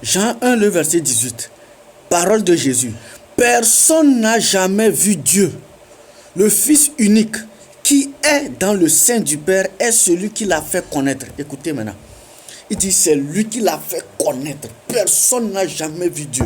Jean 1, le verset 18. Parole de Jésus. Personne n'a jamais vu Dieu. Le Fils unique qui est dans le sein du Père est celui qui l'a fait connaître. Écoutez maintenant. Il dit c'est lui qui l'a fait connaître. Personne n'a jamais vu Dieu.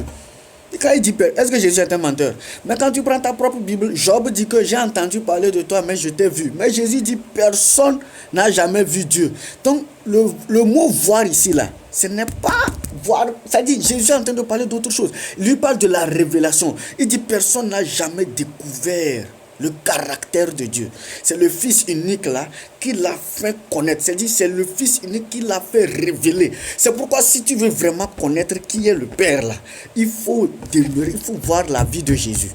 Et quand il dit Père, est-ce que Jésus est un menteur? Mais quand tu prends ta propre Bible, Job dit que j'ai entendu parler de toi, mais je t'ai vu. Mais Jésus dit personne n'a jamais vu Dieu. Donc le mot voir ici là, ce n'est pas voir. Ça dit Jésus est en train de parler d'autre chose. Il lui parle de la révélation. Il dit personne n'a jamais découvert le caractère de Dieu. C'est le Fils unique là qui l'a fait connaître. C'est-à-dire c'est le Fils unique qui l'a fait révéler. C'est pourquoi si tu veux vraiment connaître qui est le Père là, il faut voir la vie de Jésus.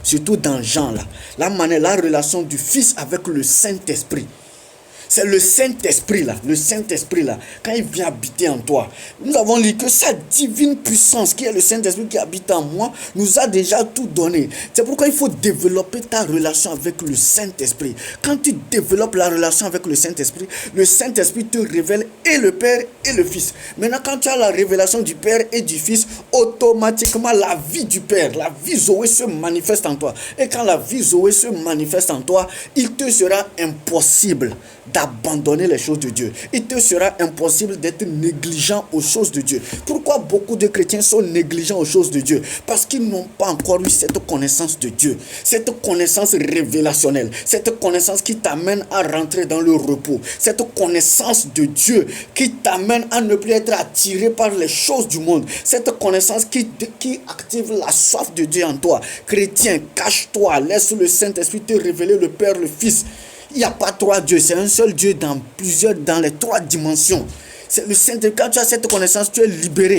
Surtout dans Jean là. La relation du Fils avec le Saint-Esprit. C'est le Saint-Esprit là, quand il vient habiter en toi. Nous avons lu que sa divine puissance, qui est le Saint-Esprit qui habite en moi, nous a déjà tout donné. C'est pourquoi il faut développer ta relation avec le Saint-Esprit. Quand tu développes la relation avec le Saint-Esprit te révèle et le Père et le Fils. Maintenant, quand tu as la révélation du Père et du Fils, automatiquement la vie du Père, la vie Zoé se manifeste en toi. Et quand la vie Zoé se manifeste en toi, il te sera impossible d'abandonner les choses de Dieu. Il te sera impossible d'être négligent aux choses de Dieu. Pourquoi beaucoup de chrétiens sont négligents aux choses de Dieu? Parce qu'ils n'ont pas encore eu cette connaissance de Dieu, cette connaissance révélationnelle, cette connaissance qui t'amène à rentrer dans le repos, cette connaissance de Dieu qui t'amène à ne plus être attiré par les choses du monde, cette connaissance qui active la soif de Dieu en toi. Chrétien, cache-toi, laisse le Saint-Esprit te révéler le Père, le Fils. Il n'y a pas trois dieux, c'est un seul Dieu dans les trois dimensions. C'est le Saint-Esprit. Quand tu as cette connaissance, tu es libéré.